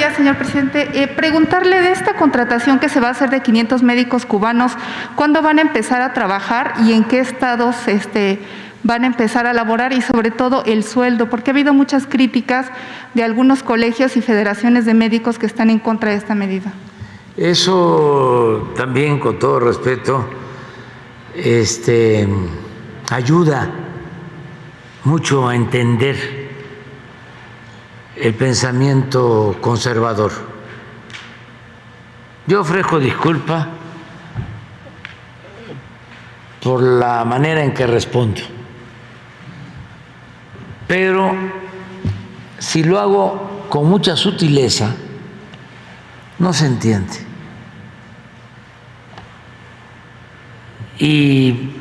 días, señor presidente. Preguntarle de esta contratación que se va a hacer de 500 médicos cubanos, ¿cuándo van a empezar a trabajar y en qué estados van a empezar a laborar? Y sobre todo el sueldo, porque ha habido muchas críticas de algunos colegios y federaciones de médicos que están en contra de esta medida. Eso también, con todo respeto, ayuda mucho a entender el pensamiento conservador. Yo ofrezco disculpa por la manera en que respondo, pero si lo hago con mucha sutileza, no se entiende. Y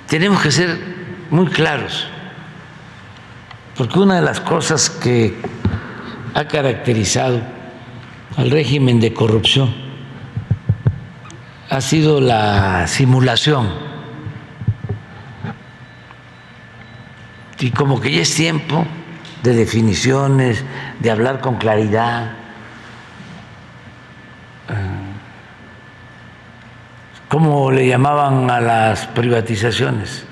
tenemos que ser muy claros, porque una de las cosas que ha caracterizado al régimen de corrupción ha sido la simulación. Y como que ya es tiempo de definiciones, de hablar con claridad. ¿Cómo le llamaban a las privatizaciones?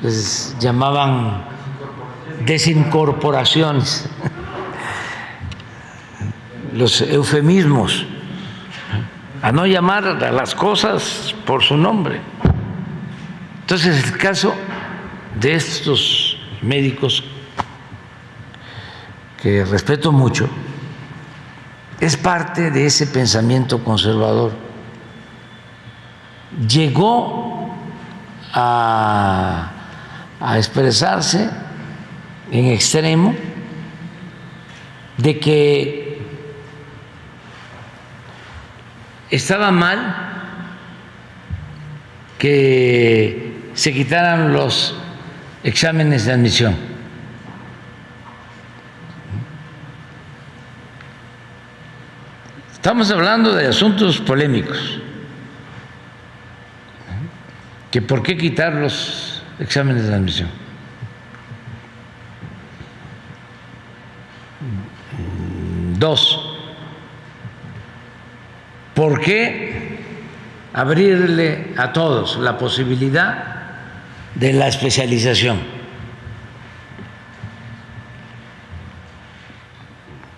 Les llamaban desincorporaciones, los eufemismos, a no llamar a las cosas por su nombre. Entonces, el caso de estos médicos, que respeto mucho, es parte de ese pensamiento conservador. Llegó a expresarse en extremo de que estaba mal que se quitaran los exámenes de admisión. Estamos hablando de asuntos polémicos, que por qué quitar los exámenes de admisión. Dos, ¿por qué abrirle a todos la posibilidad de la especialización?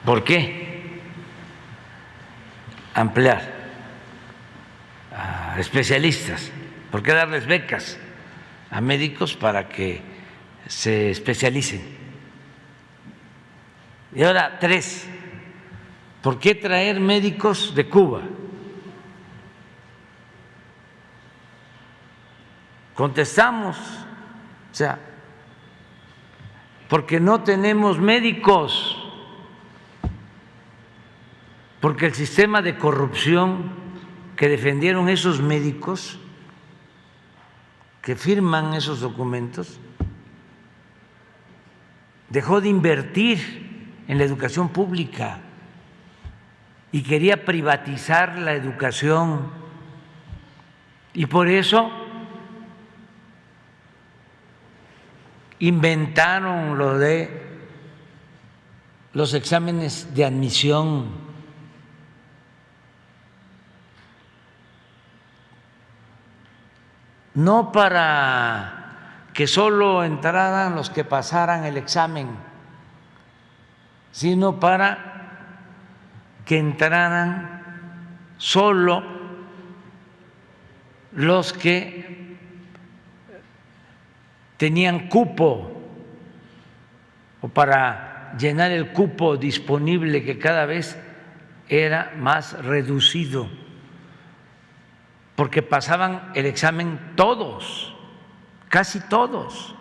¿Por qué ampliar a especialistas? ¿Por qué darles becas a médicos para que se especialicen? Y ahora, tres, ¿por qué traer médicos de Cuba? Contestamos, o sea, porque no tenemos médicos, porque el sistema de corrupción que defendieron esos médicos que firman esos documentos dejó de invertir en la educación pública y quería privatizar la educación, y por eso inventaron lo de los exámenes de admisión. No para que solo entraran los que pasaran el examen, sino para que entraran solo los que tenían cupo, o para llenar el cupo disponible, que cada vez era más reducido, porque pasaban el examen todos, casi todos.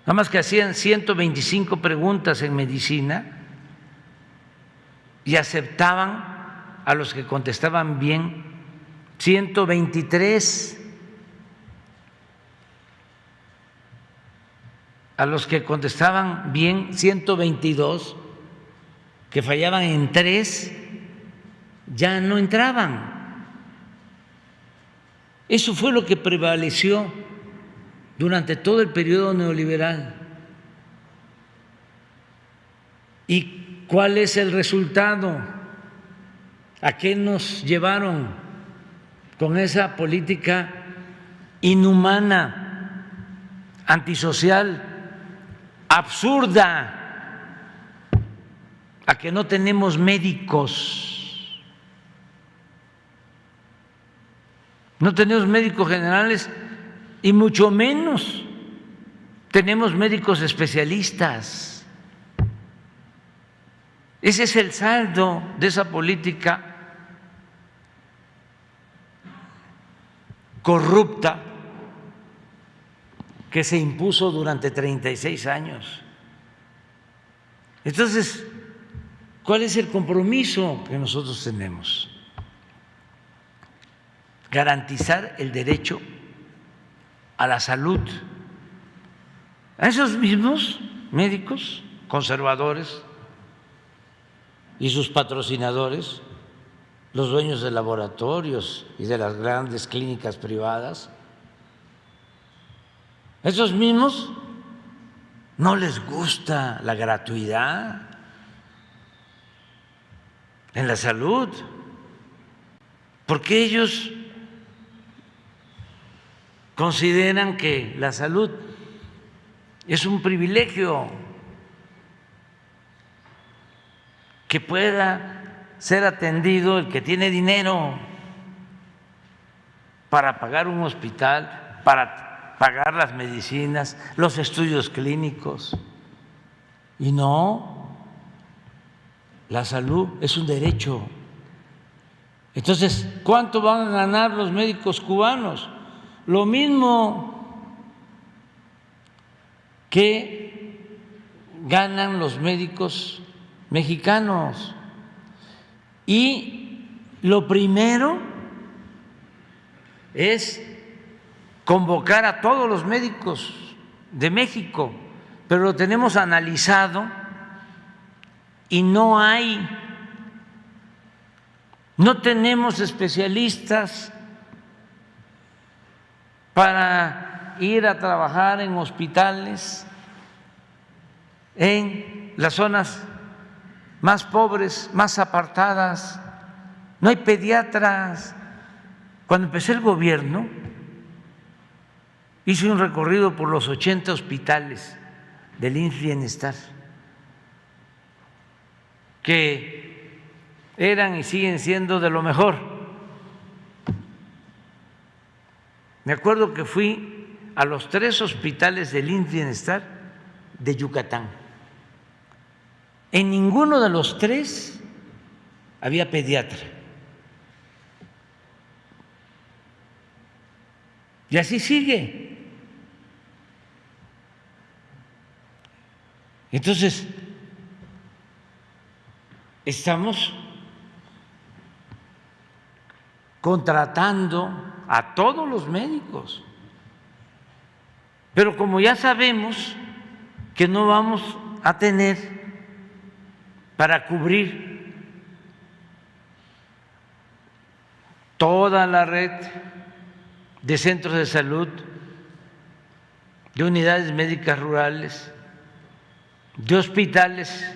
Nada más que hacían 125 preguntas en medicina y aceptaban a los que contestaban bien 123, a los que contestaban bien 122, que fallaban en 3, ya no entraban. Eso fue lo que prevaleció durante todo el periodo neoliberal. ¿Y cuál es el resultado? ¿A qué nos llevaron con esa política inhumana, antisocial, absurda? A que no tenemos médicos. No tenemos médicos generales y mucho menos tenemos médicos especialistas. Ese es el saldo de esa política corrupta que se impuso durante 36 años. Entonces, ¿cuál es el compromiso que nosotros tenemos? Garantizar el derecho a la salud. A esos mismos médicos conservadores y sus patrocinadores, los dueños de laboratorios y de las grandes clínicas privadas, esos mismos no les gusta la gratuidad en la salud, porque ellos consideran que la salud es un privilegio, que pueda ser atendido el que tiene dinero para pagar un hospital, para pagar las medicinas, los estudios clínicos. Y no, la salud es un derecho. Entonces, ¿cuánto van a ganar los médicos cubanos? Lo mismo que ganan los médicos mexicanos. Y lo primero es convocar a todos los médicos de México, pero lo tenemos analizado y no tenemos especialistas para ir a trabajar en hospitales en las zonas más pobres, más apartadas. No hay pediatras. Cuando empecé el gobierno, hice un recorrido por los 80 hospitales del IMSS Bienestar, que eran y siguen siendo de lo mejor. Me acuerdo que fui a los 3 hospitales del IMSS Bienestar de Yucatán. En ninguno de los 3 había pediatra. Y así sigue. Entonces, estamos contratando a todos los médicos, pero como ya sabemos que no vamos a tener para cubrir toda la red de centros de salud, de unidades médicas rurales, de hospitales,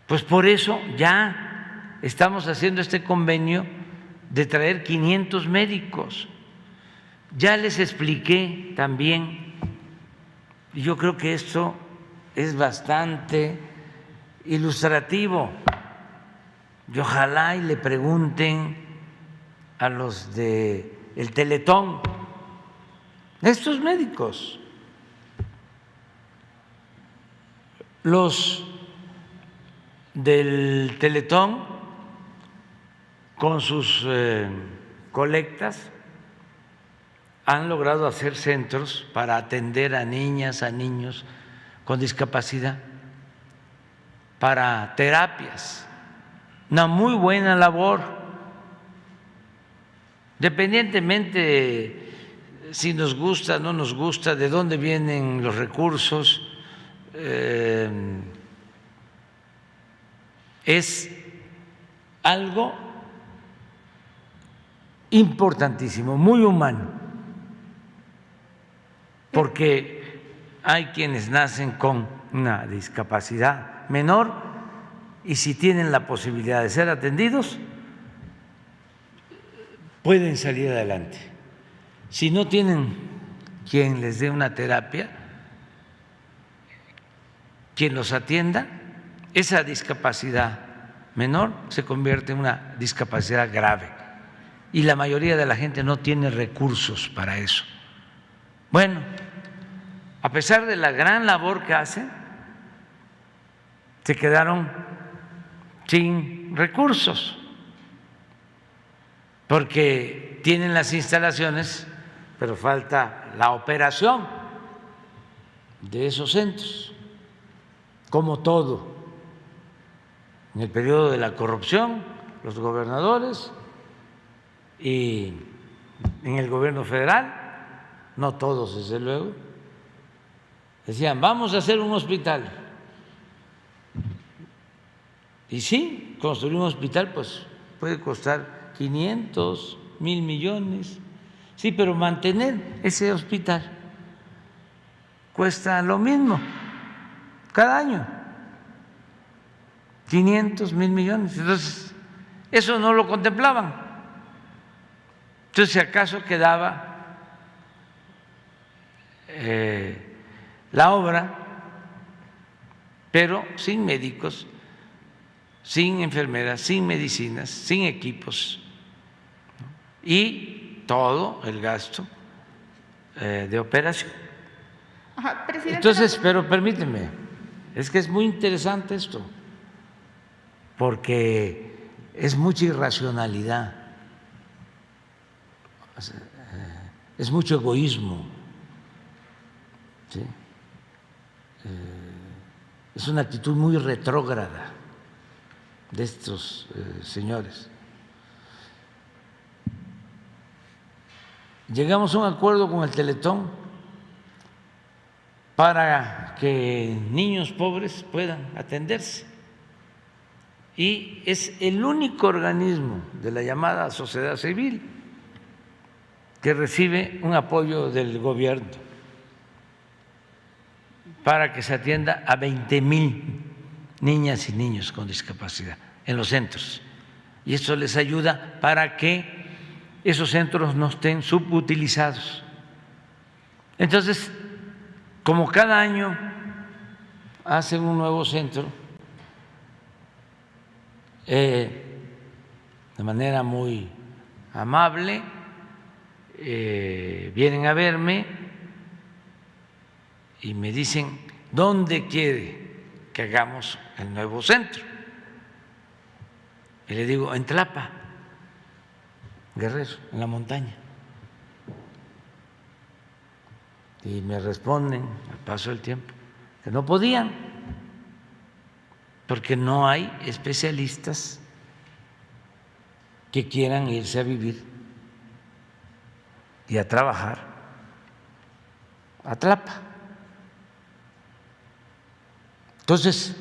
pues por eso ya estamos haciendo este convenio de traer 500 médicos. Ya les expliqué también, y yo creo que esto es bastante ilustrativo, y ojalá y le pregunten a los del Teletón, estos médicos, los del Teletón con sus colectas han logrado hacer centros para atender a niñas, a niños con discapacidad, para terapias, una muy buena labor, independientemente si nos gusta, no nos gusta, de dónde vienen los recursos, es algo importantísimo, muy humano, porque hay quienes nacen con una discapacidad menor y si tienen la posibilidad de ser atendidos, pueden salir adelante. Si no tienen quien les dé una terapia, quien los atienda, esa discapacidad menor se convierte en una discapacidad grave y la mayoría de la gente no tiene recursos para eso. Bueno, a pesar de la gran labor que hacen, se quedaron sin recursos porque tienen las instalaciones, pero falta la operación de esos centros, como todo. En el periodo de la corrupción, los gobernadores y en el gobierno federal, no todos desde luego, decían vamos a hacer un hospital. Y sí, construir un hospital pues puede costar 500, 1,000 millones, sí, pero mantener ese hospital cuesta lo mismo cada año. 500, 1,000 millones. Entonces, eso no lo contemplaban. Entonces, si acaso quedaba la obra, pero sin médicos, sin enfermeras, sin medicinas, sin equipos y todo el gasto de operación. Ajá, presidente. Entonces, pero permíteme, es que es muy interesante esto, porque es mucha irracionalidad, es mucho egoísmo, ¿sí? Es una actitud muy retrógrada de estos señores. Llegamos a un acuerdo con el Teletón para que niños pobres puedan atenderse. Y es el único organismo de la llamada sociedad civil que recibe un apoyo del gobierno para que se atienda a 20,000 niñas y niños con discapacidad en los centros. Y eso les ayuda para que esos centros no estén subutilizados. Entonces, como cada año hacen un nuevo centro, de manera muy amable, vienen a verme y me dicen dónde quiere que hagamos el nuevo centro. Y le digo, en Tlapa, Guerrero, en la montaña. Y me responden al paso del tiempo que no podían, porque no hay especialistas que quieran irse a vivir y a trabajar a Tlapa. Entonces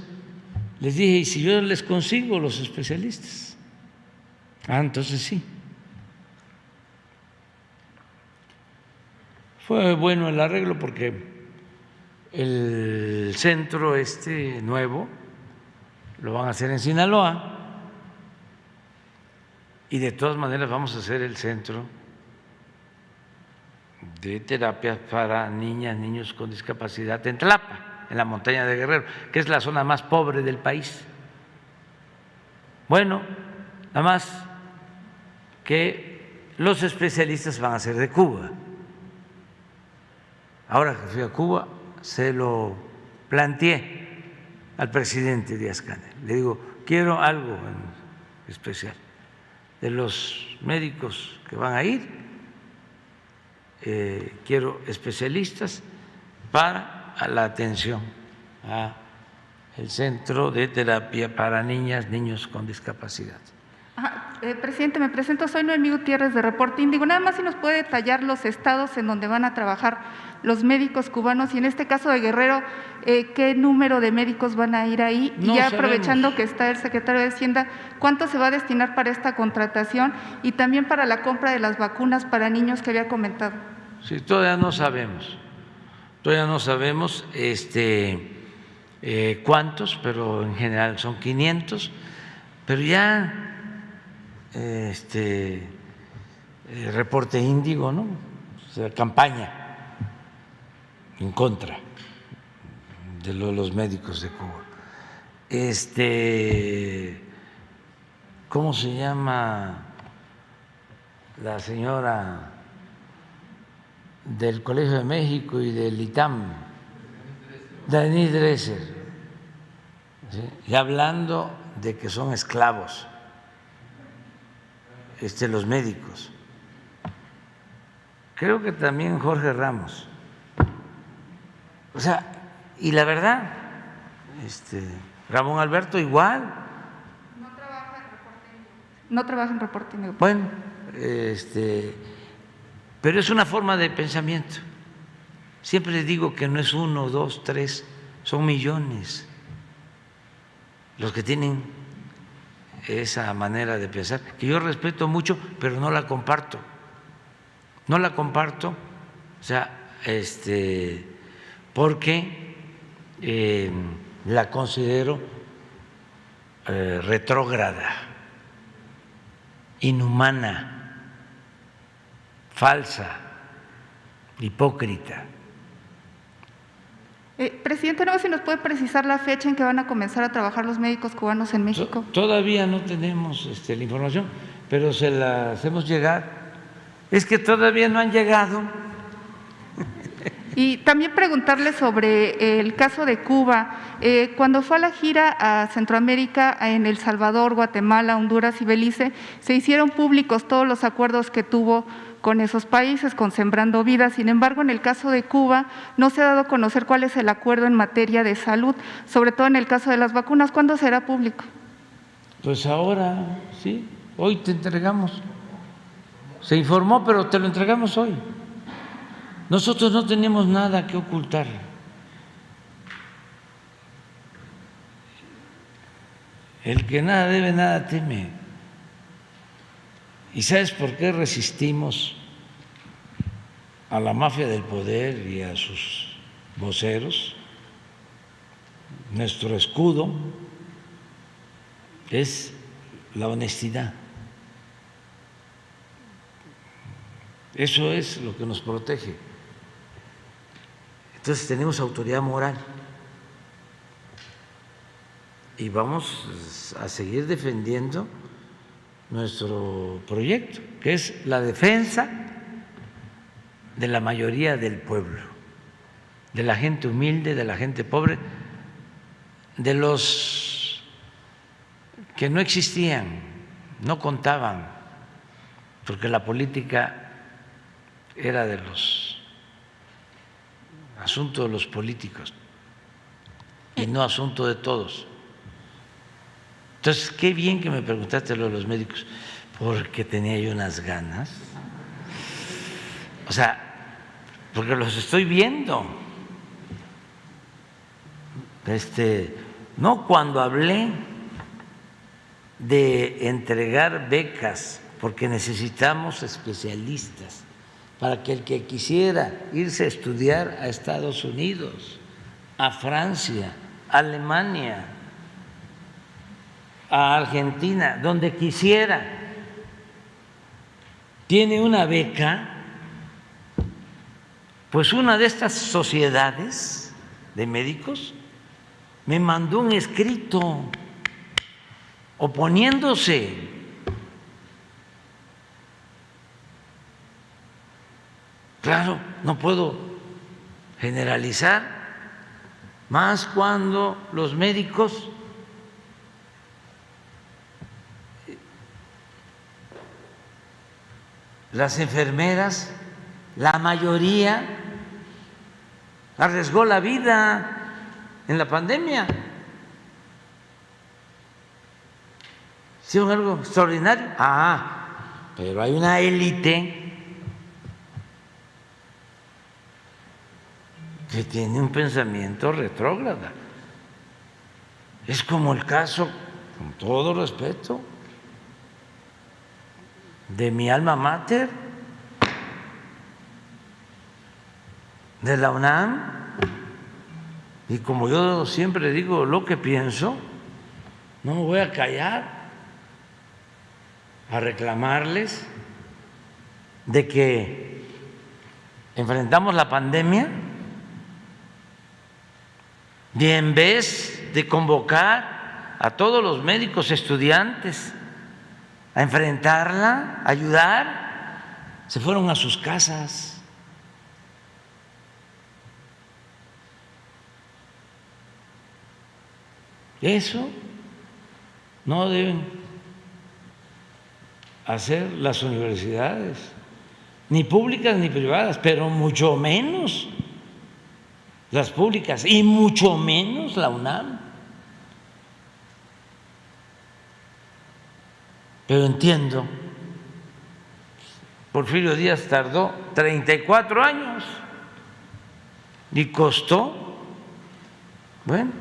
les dije, ¿y si yo les consigo los especialistas? Ah, entonces sí. Fue bueno el arreglo porque el centro nuevo lo van a hacer en Sinaloa y de todas maneras vamos a hacer el centro de terapias para niñas, niños con discapacidad en Tlapa, en la montaña de Guerrero, que es la zona más pobre del país. Bueno, nada más que los especialistas van a ser de Cuba. Ahora que fui a Cuba, se lo planteé al presidente Díaz-Canel. Le digo, quiero algo en especial de los médicos que van a ir, quiero especialistas para la atención al centro de terapia para niñas, niños con discapacidad. Presidente, me presento, soy Noemí Gutiérrez de Reporte Índigo. Nada más si nos puede detallar los estados en donde van a trabajar los médicos cubanos y en este caso de Guerrero, ¿qué número de médicos van a ir ahí? No y ya sabemos. Aprovechando que está el secretario de Hacienda, ¿cuánto se va a destinar para esta contratación y también para la compra de las vacunas para niños que había comentado? Sí, todavía no sabemos. cuántos, pero en general son 500, pero ya reporte Índigo, ¿no? O sea, campaña en contra de los médicos de Cuba. ¿Cómo se llama la señora del Colegio de México y del ITAM? Denise Dresser, ¿sí? Y hablando de que son esclavos los médicos. Creo que también Jorge Ramos. O sea, y la verdad, Ramón Alberto igual. No trabaja en reporting. Bueno, pero es una forma de pensamiento. Siempre les digo que no es 1, 2, 3, son millones los que tienen esa manera de pensar, que yo respeto mucho, pero no la comparto. No la comparto, o sea, porque la considero retrógrada, inhumana, falsa, hipócrita. Presidente, no sé si nos puede precisar la fecha en que van a comenzar a trabajar los médicos cubanos en México. Todavía no tenemos la información, pero se la hacemos llegar. Es que todavía no han llegado. Y también preguntarle sobre el caso de Cuba. Cuando fue a la gira a Centroamérica, en El Salvador, Guatemala, Honduras y Belice, se hicieron públicos todos los acuerdos que tuvo con esos países, con Sembrando Vida. Sin embargo, en el caso de Cuba no se ha dado a conocer cuál es el acuerdo en materia de salud, sobre todo en el caso de las vacunas. ¿Cuándo será público? Pues ahora, sí, hoy te entregamos. Se informó, pero te lo entregamos hoy. Nosotros no tenemos nada que ocultar. El que nada debe, nada teme. ¿Y sabes por qué resistimos a la mafia del poder y a sus voceros? Nuestro escudo es la honestidad. Eso es lo que nos protege. Entonces tenemos autoridad moral y vamos a seguir defendiendo nuestro proyecto, que es la defensa de la mayoría del pueblo, de la gente humilde, de la gente pobre, de los que no existían, no contaban, porque la política era de los asuntos de los políticos y no asunto de todos. Entonces, qué bien que me preguntaste lo de los médicos, porque tenía yo unas ganas. O sea, porque los estoy viendo. No, cuando hablé de entregar becas, porque necesitamos especialistas, para que el que quisiera irse a estudiar a Estados Unidos, a Francia, a Alemania, a Argentina, donde quisiera, tiene una beca, pues una de estas sociedades de médicos me mandó un escrito oponiéndose. Claro, no puedo generalizar, más cuando los médicos las enfermeras, la mayoría arriesgó la vida en la pandemia. ¿Hicieron algo extraordinario? Pero hay una élite que tiene un pensamiento retrógrada. Es como el caso, con todo respeto, de mi alma mater, de la UNAM, Y como yo siempre digo lo que pienso, no me voy a callar a reclamarles de que enfrentamos la pandemia y en vez de convocar a todos los médicos estudiantes a enfrentarla, a ayudar, se fueron a sus casas. Eso no deben hacer las universidades, ni públicas ni privadas, pero mucho menos las públicas y mucho menos la UNAM. Pero entiendo, Porfirio Díaz tardó 34 años y costó, bueno,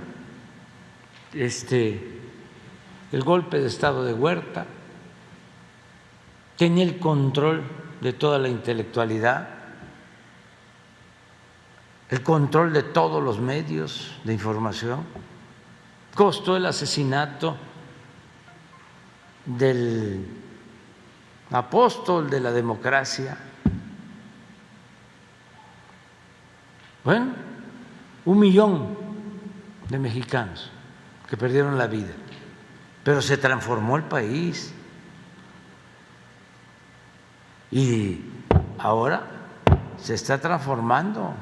el golpe de estado de Huerta, tenía el control de toda la intelectualidad, el control de todos los medios de información, costó el asesinato del apóstol de la democracia. Bueno, 1 millón de mexicanos que perdieron la vida, pero se transformó el país y ahora se está transformando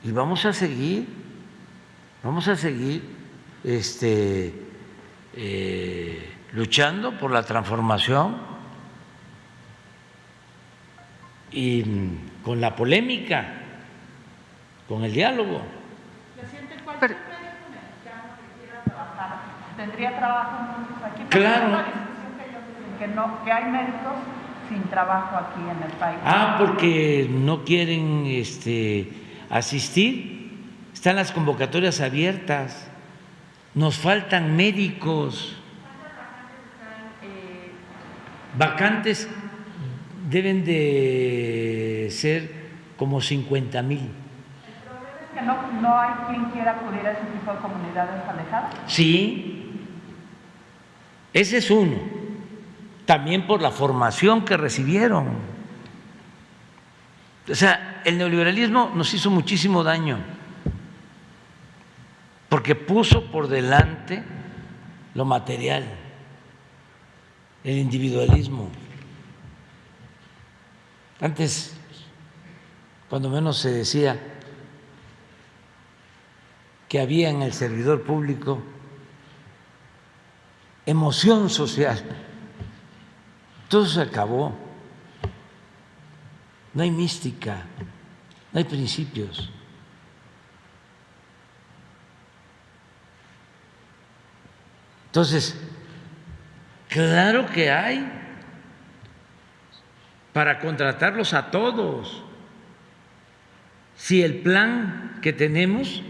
y vamos a seguir luchando por la transformación y con la polémica, con el diálogo. ¿Tendría trabajo aquí? Claro. Que hay médicos sin trabajo aquí en el país. Porque no quieren asistir. Están las convocatorias abiertas. Nos faltan médicos. Vacantes deben de ser como 50,000. ¿El problema es que no hay quien quiera acudir a ese tipo de comunidades alejadas? Sí. Ese es uno, también por la formación que recibieron. O sea, el neoliberalismo nos hizo muchísimo daño, porque puso por delante lo material, el individualismo. Antes, cuando menos se decía que había en el servidor público emoción social. Todo se acabó. No hay mística, no hay principios. Entonces, claro que hay para contratarlos a todos. Si el plan que tenemos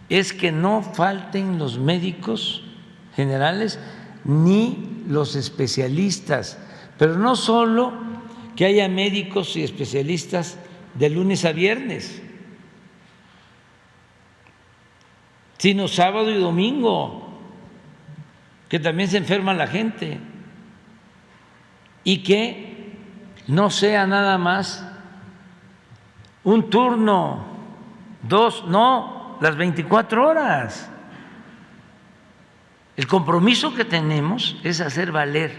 es que no falten los médicos generales ni los especialistas, pero no solo que haya médicos y especialistas de lunes a viernes, sino sábado y domingo, que también se enferma la gente, y que no sea nada más un turno, 2, no, las 24 horas. El compromiso que tenemos es hacer valer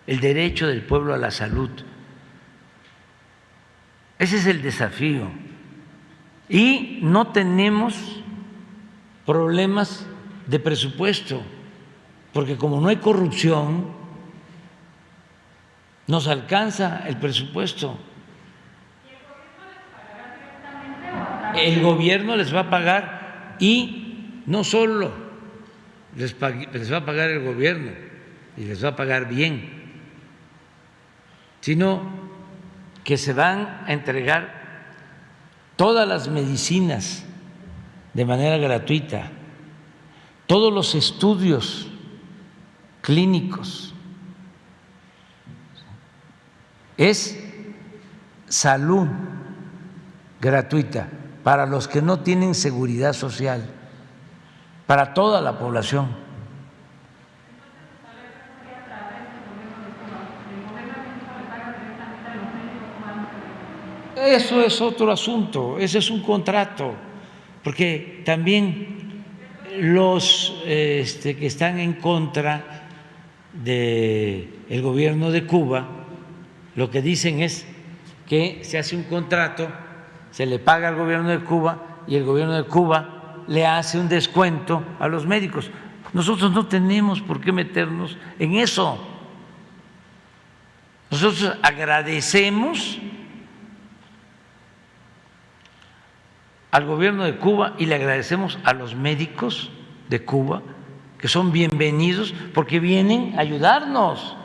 el derecho del pueblo a la salud. Ese es el desafío. Y no tenemos problemas de presupuesto, porque como no hay corrupción, nos alcanza el presupuesto. El gobierno les va a pagar, y no solo les va a pagar el gobierno y les va a pagar bien, sino que se van a entregar todas las medicinas de manera gratuita, todos los estudios clínicos. Es salud gratuita. para los que no tienen seguridad social, para toda la población. Eso es otro asunto, ese es un contrato, porque también los que están en contra del gobierno de Cuba, lo que dicen es que se hace un contrato, se le paga al gobierno de Cuba y el gobierno de Cuba le hace un descuento a los médicos. Nosotros no tenemos por qué meternos en eso. Nosotros agradecemos al gobierno de Cuba y le agradecemos a los médicos de Cuba, que son bienvenidos porque vienen a ayudarnos.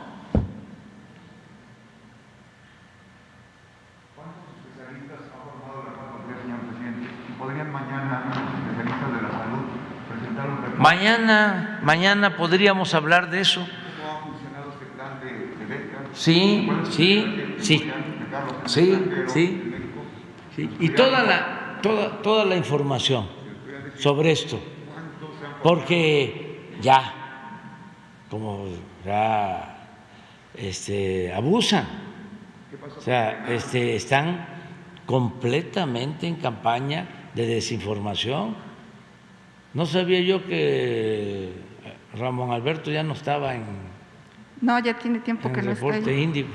¿Cuántos especialistas ha formado la 4T, señor presidente? ¿Y podrían mañana los especialistas de la salud presentar un reporte? Mañana podríamos hablar de eso. ¿Cómo ha funcionado este plan de becas? Sí. Y toda la información sobre esto, porque ya, como ya abusan, o sea, están completamente en campaña de desinformación. No sabía yo que Ramón Alberto ya no estaba en No, ya tiene tiempo que el no está reporte ahí. Índigo.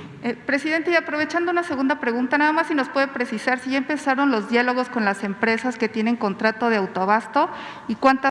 Presidente, y aprovechando una segunda pregunta, nada más si nos puede precisar si ya empezaron los diálogos con las empresas que tienen contrato de autoabasto y cuántas